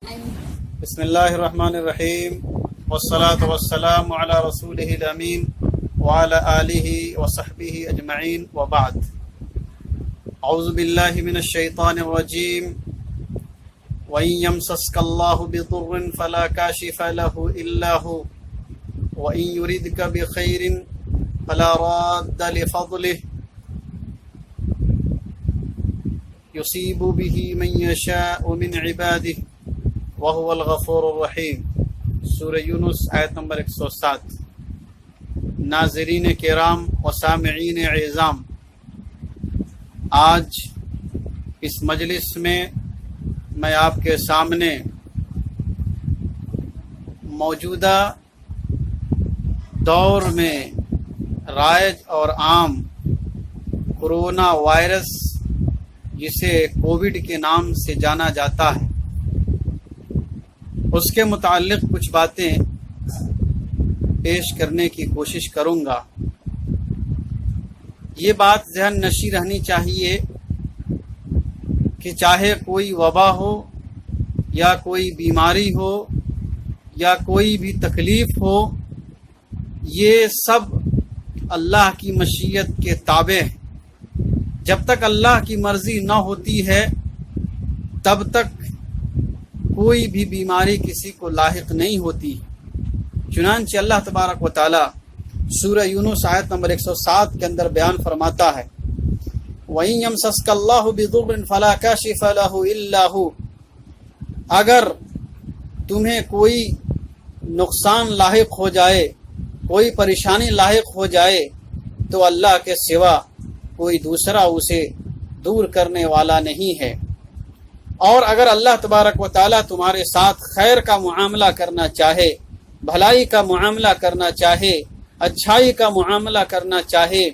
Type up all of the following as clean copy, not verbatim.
بسم اللہ الرحمن الرحیم والصلاة والسلام علی رسولہ الامین وعلی آلہ وصحبہ اجمعین وبعد اعوذ باللہ من الشیطان الرجیم وَإِن يَمْسَسْكَ اللَّهُ بِضُرٍّ فَلَا كَاشِفَ لَهُ إِلَّا هُوَ وَإِن يُرِدْكَ بِخَيْرٍ فَلَا رَادَّ لِفَضْلِهِ يُصِيبُ بِهِ مَن يَشَاءُ مِنْ عِبَادِهِ وَهُوَ الْغَفُورُ الرَّحِيمُ سورہ یونس آیت نمبر 107۔ ناظرین کرام و سامعین اعظام، آج اس مجلس میں میں آپ کے سامنے موجودہ دور میں رائج اور عام کرونا وائرس جسے کووڈ کے نام سے جانا جاتا ہے اس کے متعلق کچھ باتیں پیش کرنے کی کوشش کروں گا۔ یہ بات ذہن نشیں رہنی چاہیے کہ چاہے کوئی وبا ہو یا کوئی بیماری ہو یا کوئی بھی تکلیف ہو، یہ سب اللہ کی مشیت کے تابع ہے۔ جب تک اللہ کی مرضی نہ ہوتی ہے تب تک کوئی بھی بیماری کسی کو لاحق نہیں ہوتی۔ چنانچہ اللہ تبارک و تعالی سورہ یونس آیت نمبر 107 کے اندر بیان فرماتا ہے وَإِن يَمْسَسْكَ اللَّهُ بِضُرٍّ فَلَا كَاشِفَ لَهُ إِلَّا هُوَ، اگر تمہیں کوئی نقصان لاحق ہو جائے، کوئی پریشانی لاحق ہو جائے تو اللہ کے سوا کوئی دوسرا اسے دور کرنے والا نہیں ہے۔ اور اگر اللہ تبارک و تعالیٰ تمہارے ساتھ خیر کا معاملہ کرنا چاہے، بھلائی کا معاملہ کرنا چاہے، اچھائی کا معاملہ کرنا چاہے،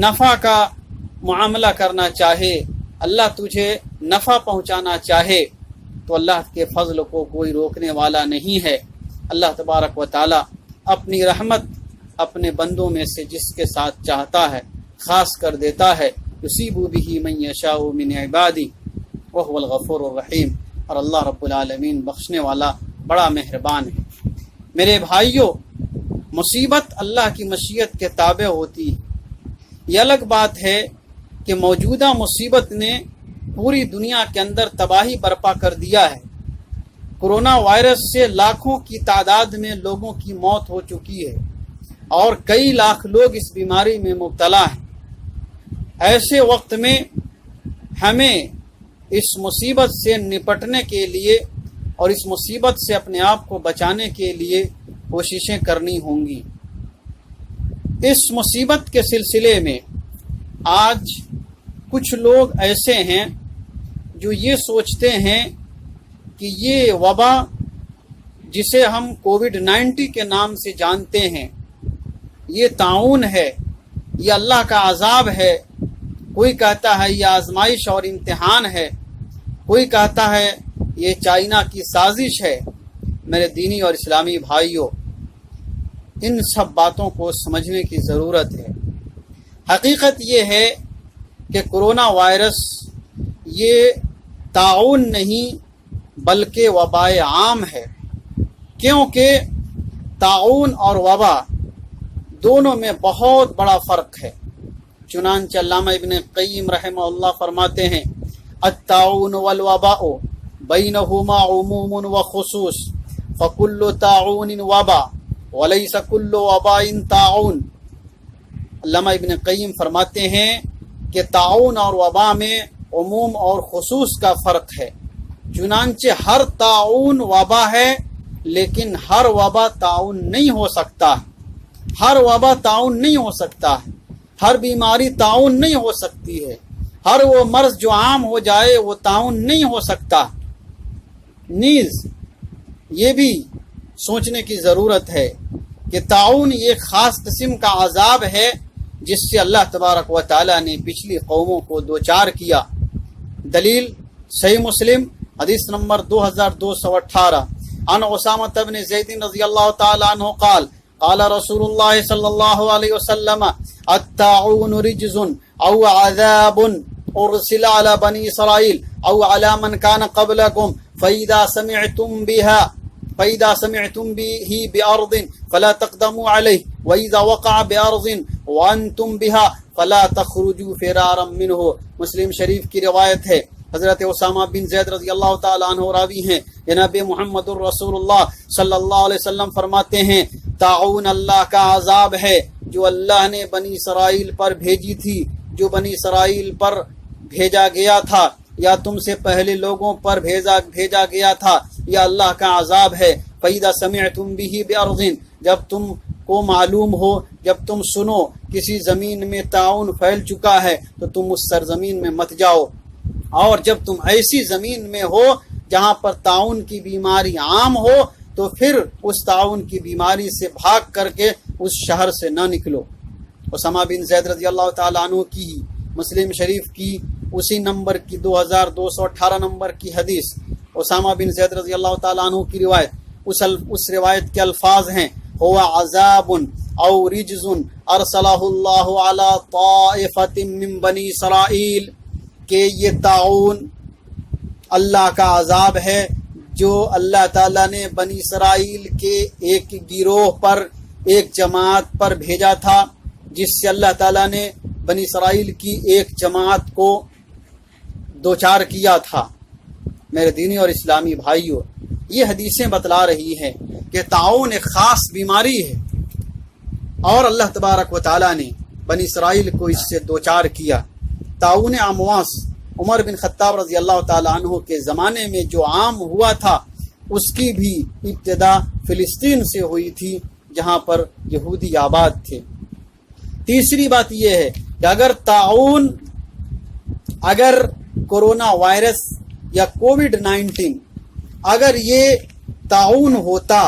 نفع کا معاملہ کرنا چاہے، اللہ تجھے نفع پہنچانا چاہے تو اللہ کے فضل کو کوئی روکنے والا نہیں ہے۔ اللہ تبارک و تعالیٰ اپنی رحمت اپنے بندوں میں سے جس کے ساتھ چاہتا ہے خاص کر دیتا ہے۔ یصیب بہ من یشاء من عبادہ وَهُوَ الْغَفُورُ الرَّحِيمُ، اور اللہ رب العالمین بخشنے والا بڑا مہربان ہے۔ میرے بھائیوں، مصیبت اللہ کی مشیت کے تابع ہوتی ہے۔ یہ الگ بات ہے کہ موجودہ مصیبت نے پوری دنیا کے اندر تباہی برپا کر دیا ہے۔ کرونا وائرس سے لاکھوں کی تعداد میں لوگوں کی موت ہو چکی ہے اور کئی لاکھ لوگ اس بیماری میں مبتلا ہیں۔ ایسے وقت میں ہمیں اس مصیبت سے نپٹنے کے لیے اور اس مصیبت سے اپنے آپ کو بچانے کے لیے کوششیں کرنی ہوں گی۔ اس مصیبت کے سلسلے میں آج کچھ لوگ ایسے ہیں جو یہ سوچتے ہیں کہ یہ وبا جسے ہم کووڈ-19 کے نام سے جانتے ہیں، یہ طاعون ہے، یہ اللہ کا عذاب ہے۔ کوئی کہتا ہے یہ آزمائش اور امتحان ہے، کوئی کہتا ہے یہ چائنا کی سازش ہے۔ میرے دینی اور اسلامی بھائیوں، ان سب باتوں کو سمجھنے کی ضرورت ہے۔ حقیقت یہ ہے کہ کرونا وائرس یہ طاعون نہیں بلکہ وبائے عام ہے، کیونکہ طاعون اور وبا دونوں میں بہت بڑا فرق ہے۔ چنانچہ علامہ ابن قیم رحمہ اللہ فرماتے ہیں الطاعون والوباء بینہما عموم وخصوص فکل طاعون وبا ولیس کل وباء طاعون۔ علامہ ابن قیم فرماتے ہیں کہ طاعون اور وبا میں عموم اور خصوص کا فرق ہے۔ چنانچہ ہر طاعون وبا ہے لیکن ہر وبا طاعون نہیں ہو سکتا، ہر وبا طاعون نہیں ہو سکتا، ہر بیماری طاعون نہیں ہو سکتی ہے، ہر وہ مرض جو عام ہو جائے وہ طاعون نہیں ہو سکتا۔ نیز یہ بھی سوچنے کی ضرورت ہے کہ طاعون ایک خاص قسم کا عذاب ہے جس سے اللہ تبارک و تعالیٰ نے پچھلی قوموں کو دوچار کیا۔ دلیل صحیح مسلم حدیث نمبر 2218 عن اسامہ بن زید رضی اللہ تعالی عنہ قال قال رسول اللہ صلی اللہ علیہ وسلم الطاعون رجز او عذاب ارسل على بني اسرائيل او على من كان قبلكم فإذا سمعتم به بأرض فلا تقدموا عليه وإذا وقع بأرض وأنتم بها فلا تخرجوا فرارا منه۔ مسلم شریف کی روایت ہے، حضرت اسامہ بن زید رضی اللہ تعالیٰ عنہ راوی ہیں، جناب محمد الرسول اللہ صلی اللہ علیہ وسلم فرماتے ہیں طاعون اللہ کا عذاب ہے جو اللہ نے بنی اسرائیل پر بھیجی تھی، جو بنی اسرائیل پر بھیجا گیا تھا یا تم سے پہلے لوگوں پر بھیجا گیا تھا، یا اللہ کا عذاب ہے۔ فَإِذَا سَمِعْتُمْ بِهِ بِأَرْضٍ، جب تم کو معلوم ہو، جب تم سنو کسی زمین میں طاعون پھیل چکا ہے تو تم اس سرزمین میں مت جاؤ، اور جب تم ایسی زمین میں ہو جہاں پر طاعون کی بیماری عام ہو تو پھر اس طاعون کی بیماری سے بھاگ کر کے اس شہر سے نہ نکلو۔ اسامہ بن زید رضی اللہ تعالیٰ عنہ کی مسلم شریف کی اسی نمبر کی 2218 نمبر کی حدیث، اسامہ بن زید رضی اللہ تعالیٰ عنہ کی روایت، اس روایت کے الفاظ ہیں هو عذاب او رجز ارسلہ اللہ علی طائفۃ من بنی اسرائیل، کہ یہ طاعون اللہ کا عذاب ہے جو اللہ تعالیٰ نے بنی اسرائیل کے ایک گروہ پر، ایک جماعت پر بھیجا تھا، جس سے اللہ تعالیٰ نے بنی اسرائیل کی ایک جماعت کو دوچار کیا تھا۔ میرے دینی اور اسلامی بھائیوں، یہ حدیثیں بتلا رہی ہیں کہ طاعون ایک خاص بیماری ہے، اور اللہ تبارک و تعالیٰ نے بنی اسرائیل کو اس سے دوچار کیا۔ طاعون امواس عمر بن خطاب رضی اللہ تعالیٰ عنہ کے زمانے میں جو عام ہوا تھا، اس کی بھی ابتدا فلسطین سے ہوئی تھی جہاں پر یہودی آباد تھے۔ تیسری بات یہ ہے کہ اگر کورونا وائرس یا کووڈ-19 اگر یہ طاعون ہوتا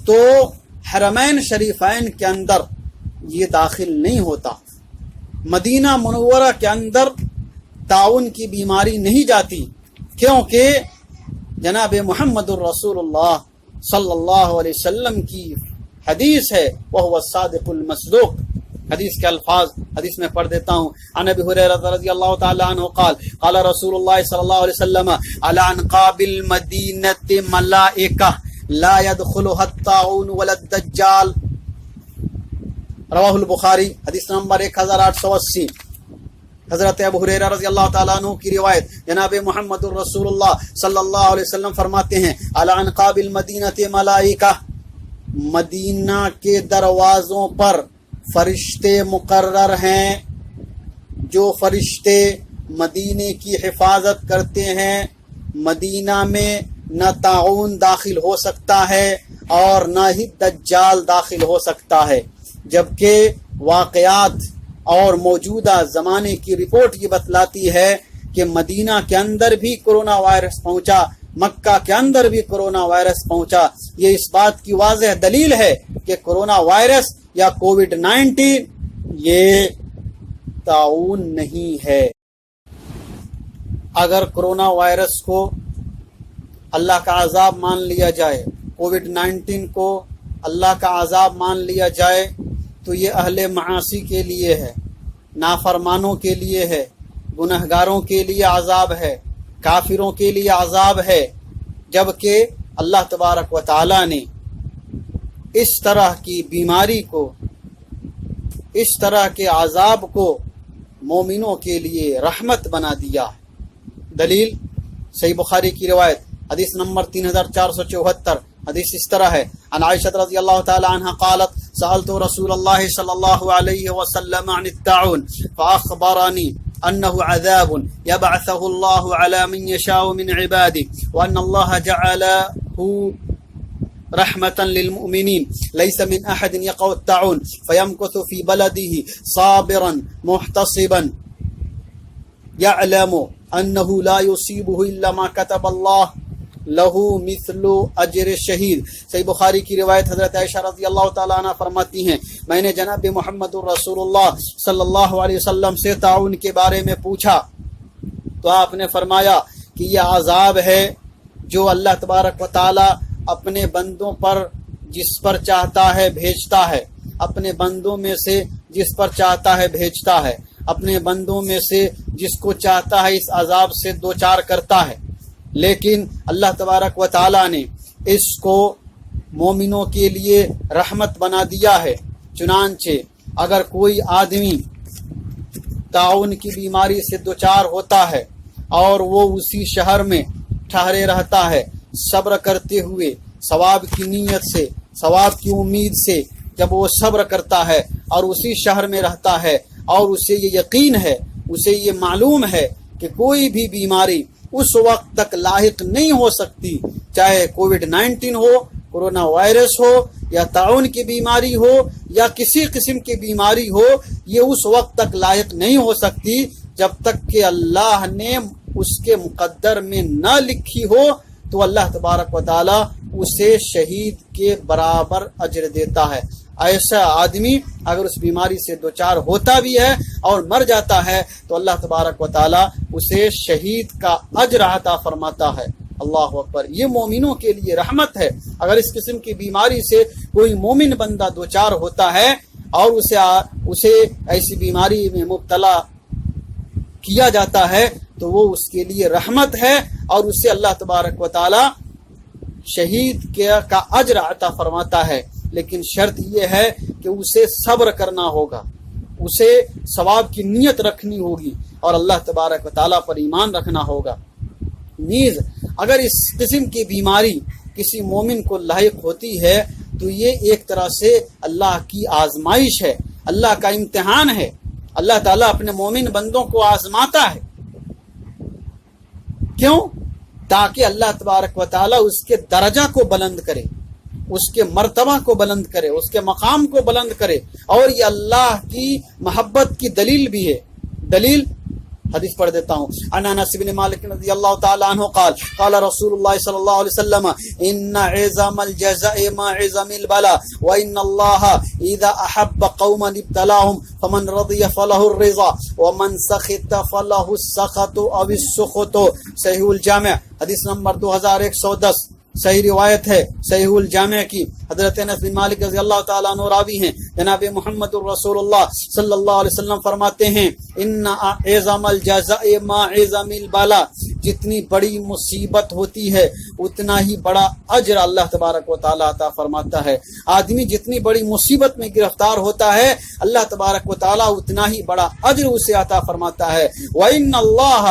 تو حرمین شریفین کے اندر یہ داخل نہیں ہوتا، مدینہ منورہ کے اندر طاعون کی بیماری نہیں جاتی، کیونکہ جناب محمد الرسول اللہ صلی اللہ علیہ وسلم کی حدیث ہے، وہ الصادق المصدوق۔ حدیث کے الفاظ حدیث میں پڑھ دیتا ہوں۔ عن ابی ہریرہ رضی اللہ تعالی عنہ قال قال رسول اللہ صلی اللہ علیہ وسلم علی انقاب المدینہ ملائکہ لا يدخلها الطاعون ولا الدجال، رواہ البخاری، حدیث نمبر 1880۔ حضرت ابو ہریرہ رضی اللہ تعالیٰ عنہ کی روایت، جناب محمد الرسول اللہ صلی اللہ علیہ وسلم فرماتے ہیں علی انقاب المدینہ ملائکہ، مدینہ کے دروازوں پر فرشتے مقرر ہیں، جو فرشتے مدینے کی حفاظت کرتے ہیں۔ مدینہ میں نہ طاعون داخل ہو سکتا ہے اور نہ ہی دجال داخل ہو سکتا ہے، جبکہ واقعات اور موجودہ زمانے کی رپورٹ یہ بتلاتی ہے کہ مدینہ کے اندر بھی کرونا وائرس پہنچا، مکہ کے اندر بھی کرونا وائرس پہنچا۔ یہ اس بات کی واضح دلیل ہے کہ کرونا وائرس یا کووڈ-19 یہ طاعون نہیں ہے۔ اگر کرونا وائرس کو اللہ کا عذاب مان لیا جائے، کووڈ-19 کو اللہ کا عذاب مان لیا جائے، تو یہ اہل معاصی کے لیے ہے، نافرمانوں کے لیے ہے، گنہگاروں کے لیے عذاب ہے، کافروں کے لیے عذاب ہے، جبکہ اللہ تبارک و تعالی نے اس طرح کی بیماری کو، اس طرح کے عذاب کو مومنوں کے لیے رحمت بنا دیا۔ دلیل صحیح بخاری کی روایت، حدیث نمبر 3474، حدیث اس طرح ہے، عن عائشہ رضی اللہ تعالی عنہ قالت سألت رسول اللہ صلی اللہ علیہ وسلم عن الطاعون فأخبرنی أنه عذاب يبعثه الله على من يشاء من عباده وأن الله جعله رحمة للمؤمنين ليس من أحد يقع الطاعون فيمكث في بلده صابرا محتصبا يعلم أنه لا يصيبه إلا ما كتب الله لہو مثل اجر شہید۔ صحیح بخاری کی روایت، حضرت عائشہ رضی اللہ تعالیٰ عنہ فرماتی ہیں میں نے جناب محمد الرسول اللہ صلی اللہ علیہ وسلم سے طاعون کے بارے میں پوچھا تو آپ نے فرمایا کہ یہ عذاب ہے جو اللہ تبارک و تعالیٰ اپنے بندوں پر جس پر چاہتا ہے بھیجتا ہے، اپنے بندوں میں سے جس پر چاہتا ہے بھیجتا ہے، اپنے بندوں میں سے جس کو چاہتا ہے اس عذاب سے دوچار کرتا ہے۔ لیکن اللہ تبارک و تعالیٰ نے اس کو مومنوں کے لیے رحمت بنا دیا ہے۔ چنانچہ اگر کوئی آدمی طاعون کی بیماری سے دوچار ہوتا ہے اور وہ اسی شہر میں ٹھہرے رہتا ہے، صبر کرتے ہوئے، ثواب کی نیت سے، ثواب کی امید سے، جب وہ صبر کرتا ہے اور اسی شہر میں رہتا ہے اور اسے یہ یقین ہے، اسے یہ معلوم ہے کہ کوئی بھی بیماری اس وقت تک لاحق نہیں ہو سکتی، چاہے کووڈ-19 ہو، کورونا وائرس ہو، یا طاعون کی بیماری ہو، یا کسی قسم کی بیماری ہو، یہ اس وقت تک لاحق نہیں ہو سکتی جب تک کہ اللہ نے اس کے مقدر میں نہ لکھی ہو، تو اللہ تبارک و تعالی اسے شہید کے برابر اجر دیتا ہے۔ ایسا آدمی اگر اس بیماری سے دوچار ہوتا بھی ہے اور مر جاتا ہے تو اللہ تبارک و تعالی اسے شہید کا اجر عطا فرماتا ہے۔ اللہ اکبر، یہ مومنوں کے لیے رحمت ہے۔ اگر اس قسم کی بیماری سے کوئی مومن بندہ دوچار ہوتا ہے اور اسے ایسی بیماری میں مبتلا کیا جاتا ہے تو وہ اس کے لیے رحمت ہے اور اسے اللہ تبارک و تعالی شہید کا اجر عطا فرماتا ہے۔ لیکن شرط یہ ہے کہ اسے صبر کرنا ہوگا، اسے ثواب کی نیت رکھنی ہوگی اور اللہ تبارک و تعالیٰ پر ایمان رکھنا ہوگا۔ نیز اگر اس قسم کی بیماری کسی مومن کو لاحق ہوتی ہے تو یہ ایک طرح سے اللہ کی آزمائش ہے، اللہ کا امتحان ہے۔ اللہ تعالیٰ اپنے مومن بندوں کو آزماتا ہے۔ کیوں؟ تاکہ اللہ تبارک و تعالیٰ اس کے درجہ کو بلند کرے، اس کے مرتبہ کو بلند کرے، اس کے مقام کو بلند کرے، اور یہ اللہ کی محبت کی دلیل بھی ہے۔ دلیل حدیث پڑھ دیتا ہوں۔ عن انس بن مالک رضی اللہ تعالی عنہ قال قال رسول اللہ صلی اللہ علیہ وسلم ان عظم الجزاء ما عظم البلاء وان الله اذا احب قوما ابتلاهم فمن رضي فله الرضا ومن سخط فله السخط او السخط۔ صحیح الجامع حدیث نمبر 2110، صحیح روایت ہے صحیح الجامع کی۔ حضرت انس بن مالک رضی اللہ تعالیٰ عنہ راوی ہیں، جناب محمد الرسول اللہ صلی اللہ علیہ وسلم فرماتے ہیں ان اعظم الجزاء ما عظم البلاء، جتنی بڑی مصیبت ہوتی ہے اتنا ہی بڑا اجر اللہ تبارک و تعالیٰ عطا فرماتا ہے۔ آدمی جتنی بڑی مصیبت میں گرفتار ہوتا ہے اللہ تبارک و تعالیٰ اتنا ہی بڑا اجر اسے عطا فرماتا ہے۔ وَإِنَّ اللَّهَ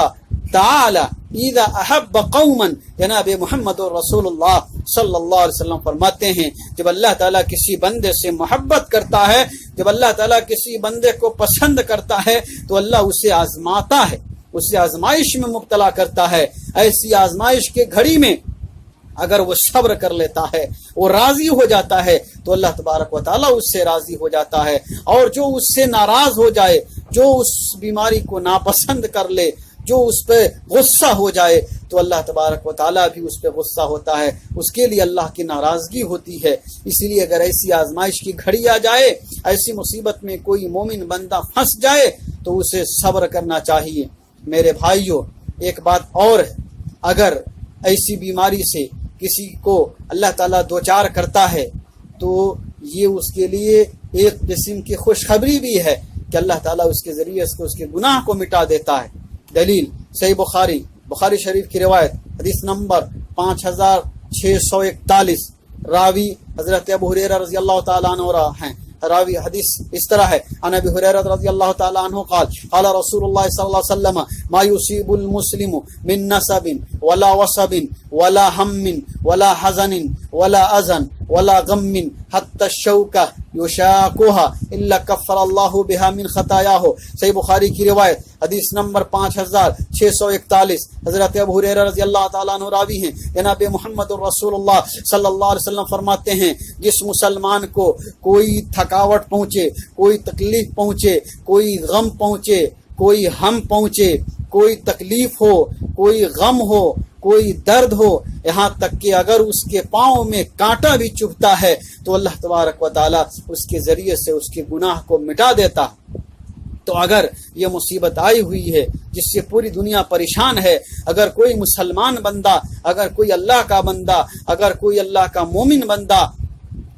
تعالی اذا احب قوما، جناب محمد رسول اللہ صلی اللہ علیہ وسلم فرماتے ہیں جب اللہ تعالیٰ کسی بندے سے محبت کرتا ہے، جب اللہ تعالیٰ کسی بندے کو پسند کرتا ہے تو اللہ اسے آزماتا ہے، اسے آزمائش میں مبتلا کرتا ہے۔ ایسی آزمائش کے گھڑی میں اگر وہ صبر کر لیتا ہے، وہ راضی ہو جاتا ہے تو اللہ تبارک و تعالیٰ اس سے راضی ہو جاتا ہے، اور جو اس سے ناراض ہو جائے، جو اس بیماری کو ناپسند کر لے، جو اس پہ غصہ ہو جائے تو اللہ تبارک و تعالیٰ بھی اس پہ غصہ ہوتا ہے، اس کے لیے اللہ کی ناراضگی ہوتی ہے۔ اس لیے اگر ایسی آزمائش کی گھڑی آ جائے، ایسی مصیبت میں کوئی مومن بندہ پھنس جائے تو اسے صبر کرنا چاہیے۔ میرے بھائیوں، ایک بات اور ہے، اگر ایسی بیماری سے کسی کو اللہ تعالیٰ دوچار کرتا ہے تو یہ اس کے لیے ایک قسم کی خوشخبری بھی ہے کہ اللہ تعالیٰ اس کے ذریعے سے اس کے گناہ کو مٹا دیتا ہے۔ دلیل صحیح بخاری شریف کی روایت حدیث نمبر 5641، راوی حضرت ابو ہریرہ رضی اللہ تعالیٰ عنہ ہیں۔ راوی حدیث اس طرح ہے، عن ابی ہریرہ رضی اللہ تعالیٰ عنہ قال قال رسول اللہ صلی اللہ علیہ وسلم ما يصيب المسلم من نصب ولا وصب ولا هم ولا حزن ولا اذى ولا غم حتى الشوكة يشاكها الا كفر الله بها من خطاياه۔ صحیح بخاری کی روایت حدیث نمبر 5641، حضرت ابو ہریرہ رضی اللہ تعالیٰ عنہ راوی ہیں، جناب محمد الرسول اللہ صلی اللہ علیہ وسلم فرماتے ہیں جس مسلمان کو کوئی تھکاوٹ پہنچے، کوئی تکلیف پہنچے، کوئی غم پہنچے، کوئی ہم پہنچے، کوئی تکلیف ہو، کوئی غم ہو، کوئی درد ہو، یہاں تک کہ اگر اس کے پاؤں میں کانٹا بھی چبھتا ہے تو اللہ تبارک و تعالیٰ اس کے ذریعے سے اس کے گناہ کو مٹا دیتا۔ تو اگر یہ مصیبت آئی ہوئی ہے جس سے پوری دنیا پریشان ہے، اگر کوئی مسلمان بندہ، اگر کوئی اللہ کا بندہ، اگر کوئی اللہ کا مومن بندہ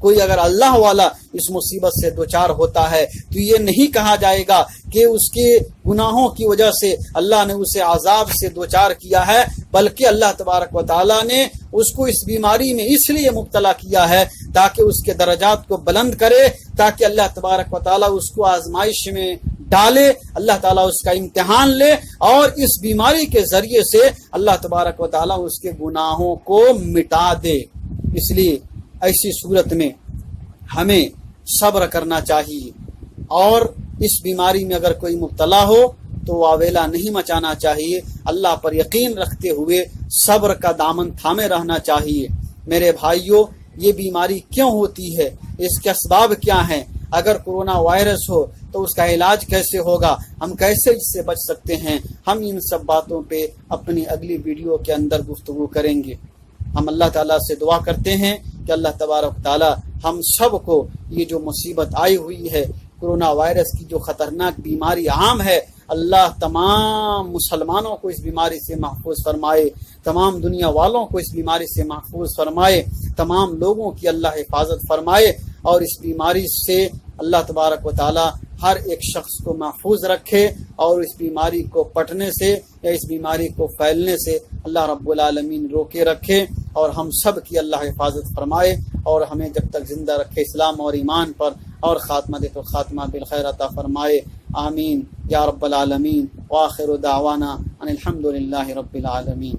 کوئی اگر اللہ والا اس مصیبت سے دوچار ہوتا ہے تو یہ نہیں کہا جائے گا کہ اس کے گناہوں کی وجہ سے اللہ نے اسے عذاب سے دوچار کیا ہے، بلکہ اللہ تبارک و تعالیٰ نے اس کو اس بیماری میں اس لیے مبتلا کیا ہے تاکہ اس کے درجات کو بلند کرے، تاکہ اللہ تبارک و تعالیٰ اس کو آزمائش میں ڈالے، اللہ تعالیٰ اس کا امتحان لے، اور اس بیماری کے ذریعے سے اللہ تبارک و تعالیٰ اس کے گناہوں کو مٹا دے۔ اس لیے ایسی صورت میں ہمیں صبر کرنا چاہیے، اور اس بیماری میں اگر کوئی مبتلا ہو تو واویلا نہیں مچانا چاہیے، اللہ پر یقین رکھتے ہوئے صبر کا دامن تھامے رہنا چاہیے۔ میرے بھائیوں، یہ بیماری کیوں ہوتی ہے، اس کے اسباب کیا ہیں، اگر کرونا وائرس ہو تو اس کا علاج کیسے ہوگا، ہم کیسے اس سے بچ سکتے ہیں، ہم ان سب باتوں پہ اپنی اگلی ویڈیو کے اندر گفتگو کریں گے۔ ہم اللہ تعالیٰ سے دعا کرتے ہیں کہ اللہ تبارک تعالیٰ ہم سب کو یہ جو مصیبت آئی ہوئی ہے، کرونا وائرس کی جو خطرناک بیماری عام ہے، اللہ تمام مسلمانوں کو اس بیماری سے محفوظ فرمائے، تمام دنیا والوں کو اس بیماری سے محفوظ فرمائے، تمام لوگوں کی اللہ حفاظت فرمائے، اور اس بیماری سے اللہ تبارک و تعالی ہر ایک شخص کو محفوظ رکھے، اور اس بیماری کو پٹنے سے یا اس بیماری کو پھیلنے سے اللہ رب العالمین روکے رکھے، اور ہم سب کی اللہ حفاظت فرمائے، اور ہمیں جب تک زندہ رکھے اسلام اور ایمان پر، اور خاتمہ دے تو خاتمہ بالخیر عطا فرمائے، آمین یا رب العالمین۔ وآخر دعوانا ان الحمد للہ رب العالمین۔